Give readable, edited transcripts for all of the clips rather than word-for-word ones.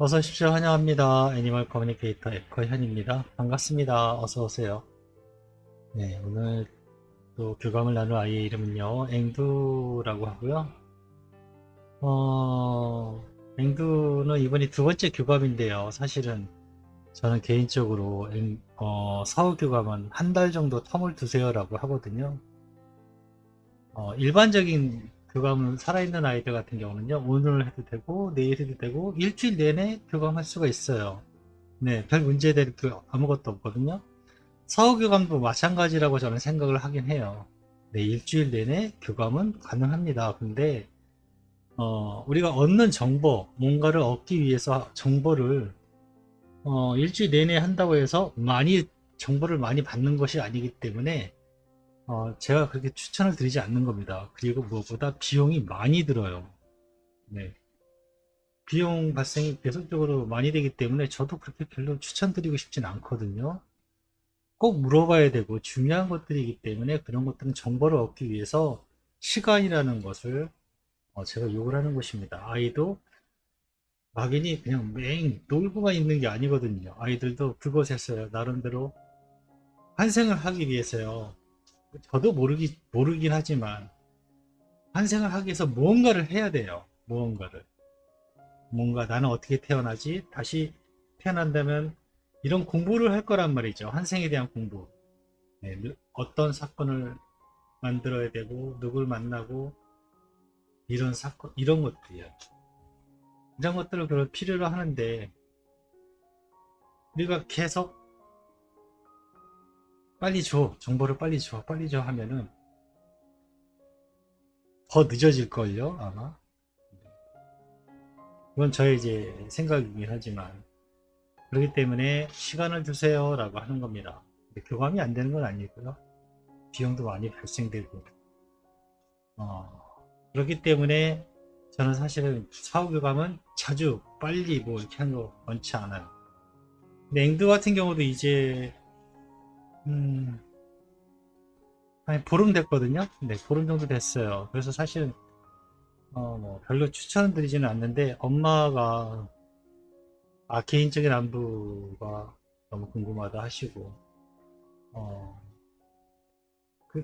어서 오십시오. 환영합니다. 애니멀 커뮤니케이터 에커현입니다. 반갑습니다. 어서 오세요. 네, 오늘 또 교감을 나눌 아이의 이름은요, 앵두라고 하고요. 앵두는 이번이 두 번째 교감인데요. 사실은 저는 개인적으로 사후 교감은 한 달 정도 텀을 두세요라고 하거든요. 일반적인 교감은 살아있는 아이들 같은 경우는요, 오늘 해도 되고, 내일 해도 되고, 일주일 내내 교감할 수가 있어요. 네, 별 문제될 그 아무것도 없거든요. 사후 교감도 마찬가지라고 저는 생각을 하긴 해요. 네, 일주일 내내 교감은 가능합니다. 근데 우리가 얻는 정보, 뭔가를 얻기 위해서 정보를 일주일 내내 한다고 해서 정보를 많이 받는 것이 아니기 때문에 제가 그렇게 추천을 드리지 않는 겁니다. 그리고 무엇보다 비용이 많이 들어요. 네, 비용 발생이 계속적으로 많이 되기 때문에 저도 그렇게 별로 추천드리고 싶진 않거든요. 꼭 물어봐야 되고 중요한 것들이기 때문에 그런 것들은 정보를 얻기 위해서 시간이라는 것을 제가 요구를 하는 것입니다. 아이도 막연히 그냥 맹 놀고만 있는 게 아니거든요. 아이들도 그것에서 나름대로 환생을 하기 위해서요. 저도 모르긴 하지만 환생을 하기 위해서 무언가를 해야 돼요. 뭔가 나는 어떻게 태어나지? 다시 태어난다면 이런 공부를 할 거란 말이죠. 환생에 대한 공부. 네, 어떤 사건을 만들어야 되고 누굴 만나고 이런 사건 이런 것들이요. 이런 것들을 그걸 필요로 하는데 우리가 계속 빨리 줘 정보를 빨리 줘 하면은 더 늦어질걸요 아마. 이건 저의 이제 생각이긴 하지만 그렇기 때문에 시간을 주세요 라고 하는 겁니다. 근데 교감이 안 되는 건 아니고요, 비용도 많이 발생되고 그렇기 때문에 저는 사실은 사후 교감은 자주 빨리 뭐 이렇게 하는 거 원치 않아요. 근데 앵두 같은 경우도 이제 음, 한 보름 됐거든요. 네, 보름 정도 됐어요. 그래서 사실 뭐 별로 추천을 드리지는 않는데 엄마가 개인적인 안부가 너무 궁금하다 하시고 어,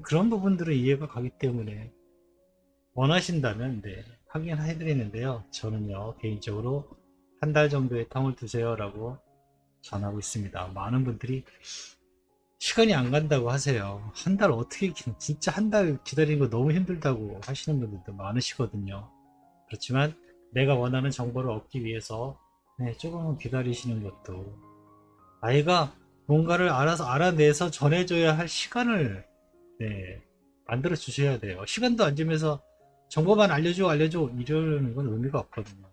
그런 부분들은 이해가 가기 때문에 원하신다면 네, 확인해 드리는데요. 저는요 개인적으로 한 달 정도의 텀을 두세요라고 전하고 있습니다. 많은 분들이 시간이 안 간다고 하세요. 한 달 어떻게 진짜 한 달 기다리는 거 너무 힘들다고 하시는 분들도 많으시거든요. 그렇지만 내가 원하는 정보를 얻기 위해서 네, 조금은 기다리시는 것도, 아이가 뭔가를 알아서 알아내서 전해줘야 할 시간을 네, 만들어 주셔야 돼요. 시간도 안 주면서 정보만 알려줘 이러는 건 의미가 없거든요.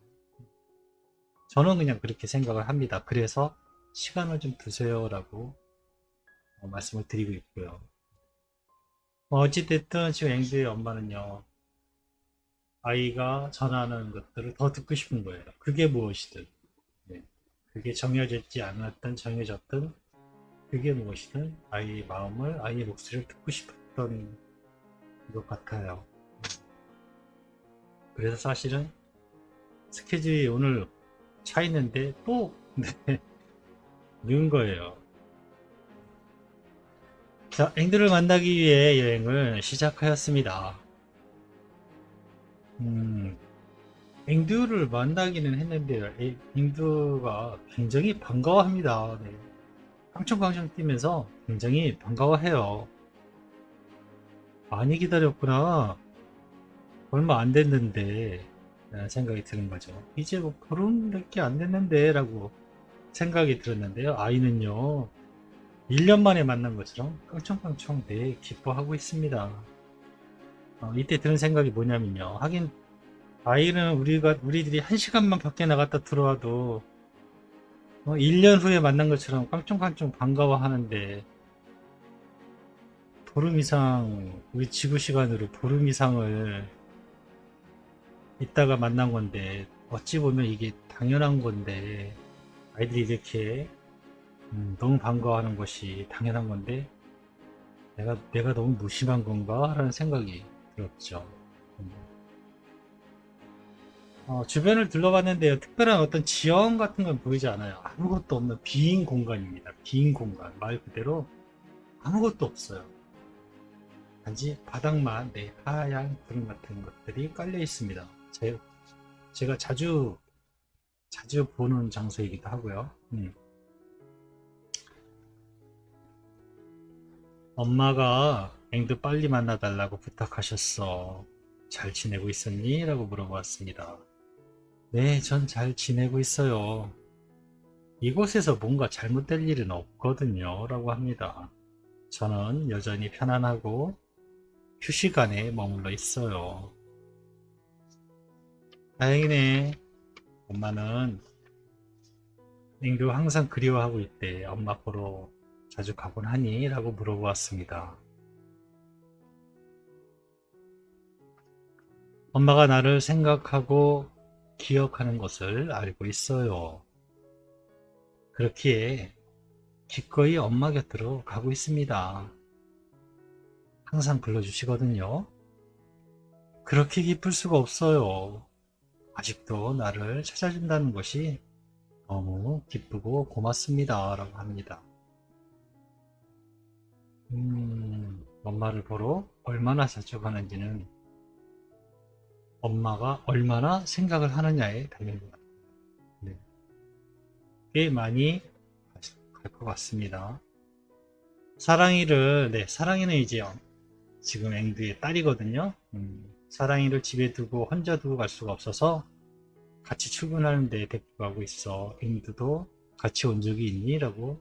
저는 그냥 그렇게 생각을 합니다. 그래서 시간을 좀 두세요라고 말씀을 드리고 있고요. 어찌됐든 지금 앵두의 엄마는요, 아이가 전하는 것들을 더 듣고 싶은 거예요. 그게 무엇이든. 네. 그게 정해졌지 않았든 정해졌든 그게 무엇이든 아이의 마음을, 아이의 목소리를 듣고 싶었던 것 같아요. 그래서 사실은 스케줄이 오늘 차 있는데 또 네, 늦은 거예요. 자, 앵두를 만나기 위해 여행을 시작하였습니다. 음, 앵두를 만나기는 했는데요. 앵두가 굉장히 반가워합니다. 네. 깡총깡총 뛰면서 굉장히 반가워해요. 많이 기다렸구나. 얼마 안 됐는데 라는 생각이 드는 거죠. 이제 뭐 보름밖에 안 됐는데 라고 생각이 들었는데요. 아이는요 1년 만에 만난 것처럼 깡총깡총 네 기뻐하고 있습니다. 이때 드는 생각이 뭐냐면요, 하긴 아이는 우리들이 1시간만 밖에 나갔다 들어와도 1년 후에 만난 것처럼 깡총깡총 반가워하는데, 보름 이상, 우리 지구 시간으로 보름 이상을 있다가 만난 건데, 어찌 보면 이게 당연한 건데, 아이들이 이렇게 너무 반가워하는 것이 당연한 건데, 내가 너무 무심한 건가? 라는 생각이 들었죠. 음, 주변을 둘러봤는데요. 특별한 어떤 지형 같은 건 보이지 않아요. 아무것도 없는 빈 공간입니다. 빈 공간. 말 그대로 아무것도 없어요. 단지 바닥만 하얀 구름 같은 것들이 깔려 있습니다. 제가 자주 보는 장소이기도 하고요. 엄마가 앵두 빨리 만나달라고 부탁하셨어. 잘 지내고 있었니? 라고 물어보았습니다. 네, 전 잘 지내고 있어요. 이곳에서 뭔가 잘못될 일은 없거든요. 라고 합니다. 저는 여전히 편안하고 휴식 안에 머물러 있어요. 다행이네. 엄마는 앵두 항상 그리워하고 있대. 엄마 보러 자주 가곤 하니? 라고 물어보았습니다. 엄마가 나를 생각하고 기억하는 것을 알고 있어요. 그렇기에 기꺼이 엄마 곁으로 가고 있습니다. 항상 불러주시거든요. 그렇게 기쁠 수가 없어요. 아직도 나를 찾아준다는 것이 너무 기쁘고 고맙습니다. 라고 합니다. 엄마를 보러 얼마나 자주 가는지는 엄마가 얼마나 생각을 하느냐에 달린 것 같아요. 네. 꽤 많이 갈 것 같습니다. 사랑이는 이제 지금 앵두의 딸이거든요. 사랑이를 집에 두고 혼자 두고 갈 수가 없어서 같이 출근하는데 데리고 가고 있어. 앵두도 같이 온 적이 있니? 라고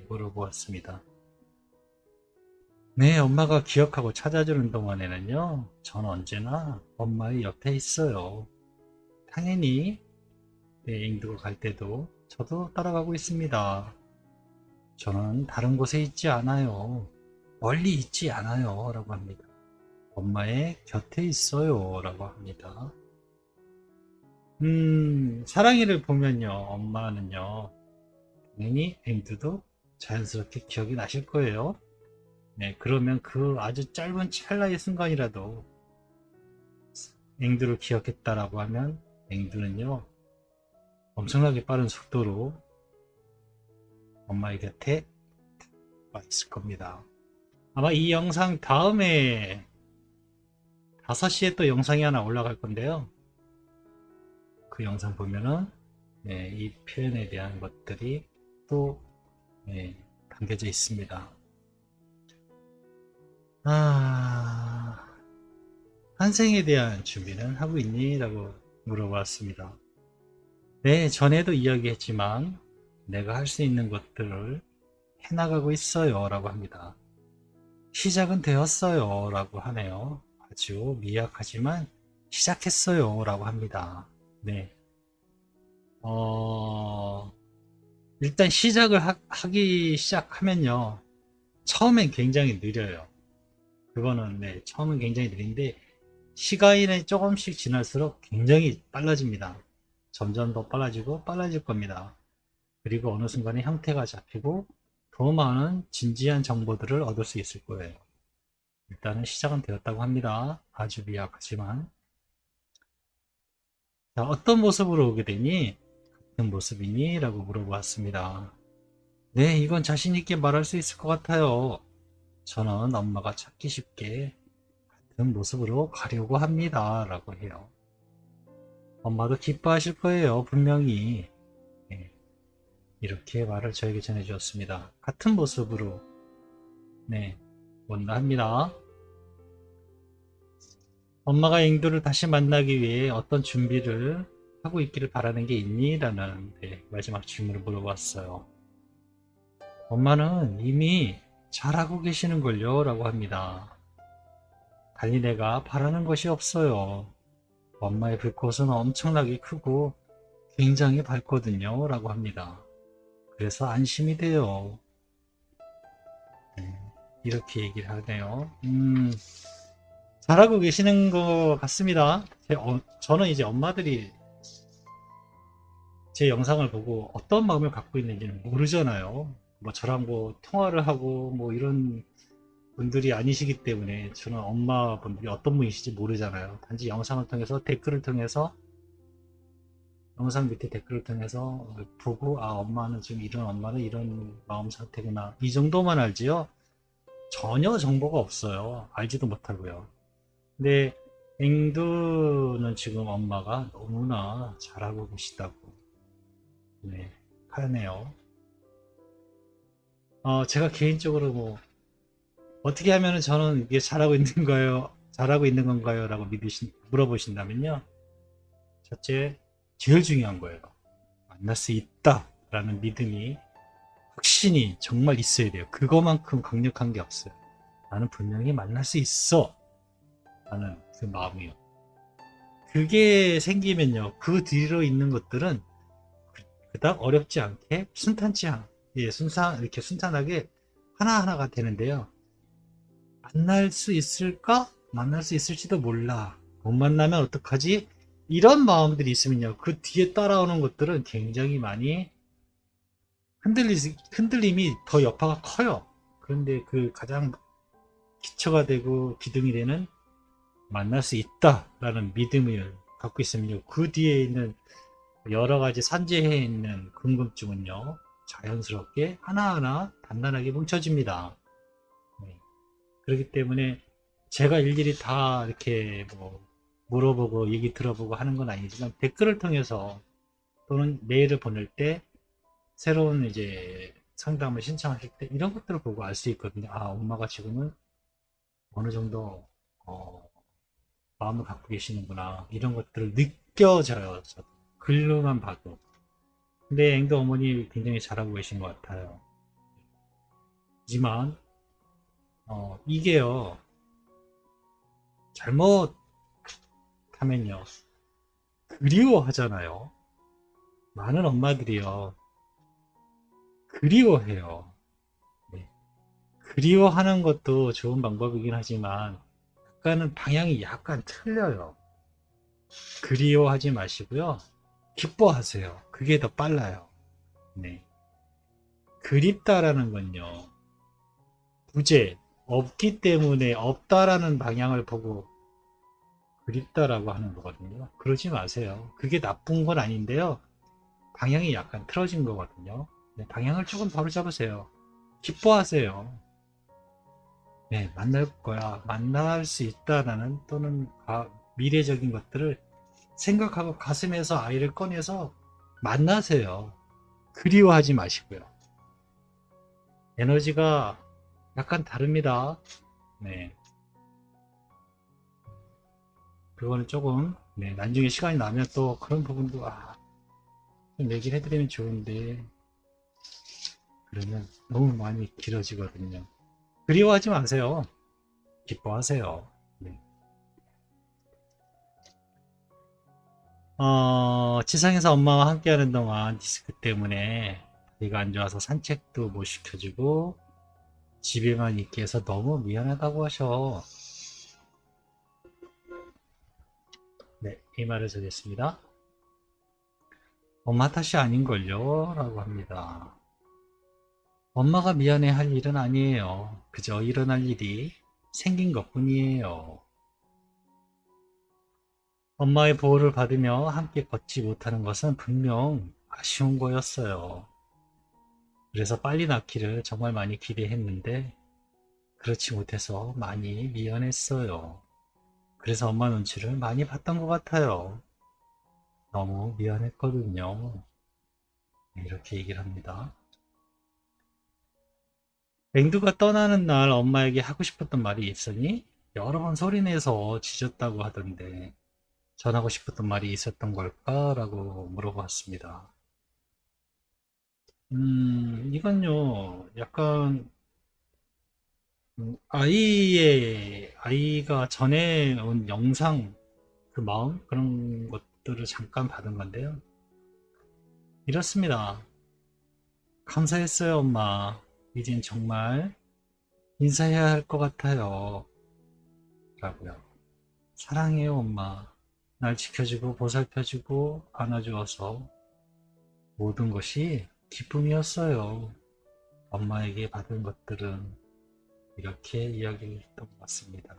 물어보았습니다. 네, 엄마가 기억하고 찾아주는 동안에는요, 전 언제나 엄마의 옆에 있어요. 당연히 앵두가 갈 때도 저도 따라가고 있습니다. 저는 다른 곳에 있지 않아요. 멀리 있지 않아요. 라고 합니다. 엄마의 곁에 있어요. 라고 합니다. 사랑이를 보면요, 엄마는요, 당연히 앵두도 자연스럽게 기억이 나실 거예요. 네, 그러면 그 아주 짧은 찰나의 순간이라도 앵두를 기억했다라고 하면 앵두는요, 엄청나게 빠른 속도로 엄마의 곁에 와 있을 겁니다. 아마 이 영상 다음에 5시에 또 영상이 하나 올라갈 건데요. 그 영상 보면은 이 표현에 대한 것들이 또 담겨져 있습니다. 환생에 대한 준비는 하고 있니? 라고 물어봤습니다. 네, 전에도 이야기했지만 내가 할 수 있는 것들을 해나가고 있어요. 라고 합니다. 시작은 되었어요. 라고 하네요. 아주 미약하지만 시작했어요. 라고 합니다. 네. 일단 시작을 하기 시작하면요. 처음엔 굉장히 느려요. 그거는 처음은 굉장히 느린데 시간이 조금씩 지날수록 굉장히 빨라집니다. 점점 더 빨라지고 빨라질 겁니다. 그리고 어느 순간에 형태가 잡히고 더 많은 진지한 정보들을 얻을 수 있을 거예요. 일단은 시작은 되었다고 합니다. 아주 미약하지만. 자, 어떤 모습으로 오게 되니? 같은 모습이니? 라고 물어보았습니다. 네, 이건 자신있게 말할 수 있을 것 같아요. 저는 엄마가 찾기 쉽게 같은 모습으로 가려고 합니다. 라고 해요. 엄마도 기뻐하실 거예요. 분명히. 이렇게 말을 저에게 전해주었습니다. 같은 모습으로 온다 합니다. 엄마가 앵두를 다시 만나기 위해 어떤 준비를 하고 있기를 바라는 게 있니? 라는 마지막 질문을 물어봤어요. 엄마는 이미 잘하고 계시는걸요? 라고 합니다. 달리 내가 바라는 것이 없어요. 엄마의 불꽃은 엄청나게 크고 굉장히 밝거든요. 라고 합니다. 그래서 안심이 돼요. 이렇게 얘기를 하네요. 잘하고 계시는 것 같습니다. 저는 이제 엄마들이 제 영상을 보고 어떤 마음을 갖고 있는지는 모르잖아요. 뭐 저랑 뭐 통화를 하고 뭐 이런 분들이 아니시기 때문에 저는 엄마분들이 어떤 분이신지 모르잖아요. 단지 영상을 통해서 댓글을 통해서 영상 밑에 댓글을 통해서 보고, 아, 엄마는 지금 이런 엄마는 이런 마음 상태구나. 이 정도만 알지요. 전혀 정보가 없어요. 알지도 못하고요. 근데 앵두는 지금 엄마가 너무나 잘하고 계시다고, 네, 하네요. 제가 개인적으로 뭐 어떻게 하면은 저는 이게 잘하고 있는 거예요, 잘하고 있는 건가요? 라고 물어보신다면요. 첫째, 제일 중요한 거예요. 만날 수 있다 라는 믿음이, 확신이 정말 있어야 돼요. 그거만큼 강력한 게 없어요. 나는 분명히 만날 수 있어 라는 그 마음이요. 그게 생기면요, 그 뒤로 있는 것들은 그닥 어렵지 않게 순탄치 않, 예, 이렇게 순탄하게 하나하나가 되는데요. 만날 수 있을까? 만날 수 있을지도 몰라. 못 만나면 어떡하지? 이런 마음들이 있으면요, 그 뒤에 따라오는 것들은 굉장히 많이 흔들림이 더 여파가 커요. 그런데 그 가장 기초가 되고 기둥이 되는 만날 수 있다라는 믿음을 갖고 있으면요, 그 뒤에 있는 여러 가지 산재해 있는 궁금증은요, 자연스럽게 하나하나 단단하게 뭉쳐집니다. 네. 그렇기 때문에 제가 일일이 다 이렇게 뭐 물어보고 얘기 들어보고 하는 건 아니지만, 댓글을 통해서 또는 메일을 보낼 때 새로운 이제 상담을 신청하실 때 이런 것들을 보고 알 수 있거든요. 아, 엄마가 지금은 어느 정도 마음을 갖고 계시는구나, 이런 것들을 느껴져요. 저도. 글로만 봐도. 근데 앵도 어머니 굉장히 잘하고 계신 것 같아요. 하지만 이게요, 잘못하면요 그리워하잖아요. 많은 엄마들이요 그리워해요. 네. 그리워하는 것도 좋은 방법이긴 하지만 약간은 방향이 약간 틀려요. 그리워하지 마시고요, 기뻐하세요. 그게 더 빨라요. 네. 그립다라는 건요, 부재, 없기 때문에 없다라는 방향을 보고 그립다라고 하는 거거든요. 그러지 마세요. 그게 나쁜 건 아닌데요, 방향이 약간 틀어진 거거든요. 네, 방향을 조금 바로 잡으세요. 기뻐하세요. 네, 만날 거야. 만날 수 있다라는, 또는 미래적인 것들을 생각하고 가슴에서 아이를 꺼내서 만나세요. 그리워하지 마시고요. 에너지가 약간 다릅니다. 네. 그거는 조금, 네, 나중에 시간이 나면 또 그런 부분도, 좀 얘기를 해드리면 좋은데, 그러면 너무 많이 길어지거든요. 그리워하지 마세요. 기뻐하세요. 네. 지상에서 엄마와 함께하는 동안 디스크 때문에 다리가 안 좋아서 산책도 못 시켜주고 집에만 있게 해서 너무 미안하다고 하셔. 네, 이 말을 전했습니다. 엄마 탓이 아닌걸요? 라고 합니다. 엄마가 미안해 할 일은 아니에요. 그저 일어날 일이 생긴 것뿐이에요. 엄마의 보호를 받으며 함께 걷지 못하는 것은 분명 아쉬운 거였어요. 그래서 빨리 낳기를 정말 많이 기대했는데 그렇지 못해서 많이 미안했어요. 그래서 엄마 눈치를 많이 봤던 것 같아요. 너무 미안했거든요. 이렇게 얘기를 합니다. 맹두가 떠나는 날 엄마에게 하고 싶었던 말이 있으니 여러 번 소리내서 짖었다고 하던데 전하고 싶었던 말이 있었던 걸까? 라고 물어봤습니다. 이건요, 약간, 아이가 전해온 영상, 그 마음? 그런 것들을 잠깐 받은 건데요. 이렇습니다. 감사했어요, 엄마. 이젠 정말 인사해야 할 것 같아요. 라고요. 사랑해요, 엄마. 날 지켜주고 보살펴주고 안아주어서 모든 것이 기쁨이었어요. 엄마에게 받은 것들은, 이렇게 이야기했던 것 같습니다.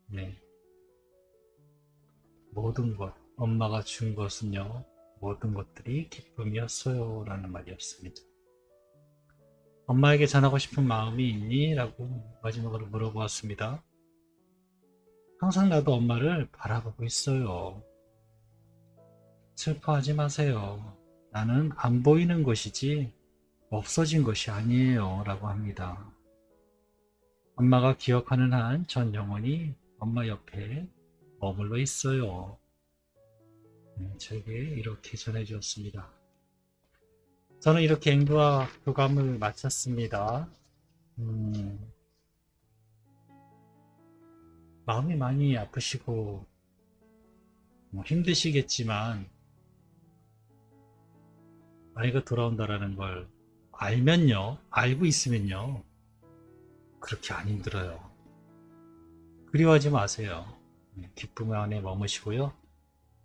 네. 모든 것. 엄마가 준 것은요, 모든 것들이 기쁨이었어요. 라는 말이었습니다. 엄마에게 전하고 싶은 마음이 있니? 라고 마지막으로 물어보았습니다. 항상 나도 엄마를 바라보고 있어요. 슬퍼하지 마세요. 나는 안 보이는 것이지 없어진 것이 아니에요. 라고 합니다. 엄마가 기억하는 한 전 영원히 엄마 옆에 머물러 있어요. 저에게 이렇게 전해주었습니다. 저는 이렇게 앵두와 교감을 마쳤습니다. 마음이 많이 아프시고 힘드시겠지만 아이가 돌아온다라는 걸 알면요, 알고 있으면요, 그렇게 안 힘들어요. 그리워하지 마세요. 기쁨 안에 머무시고요,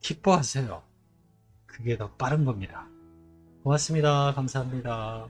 기뻐하세요. 그게 더 빠른 겁니다. 고맙습니다. 감사합니다.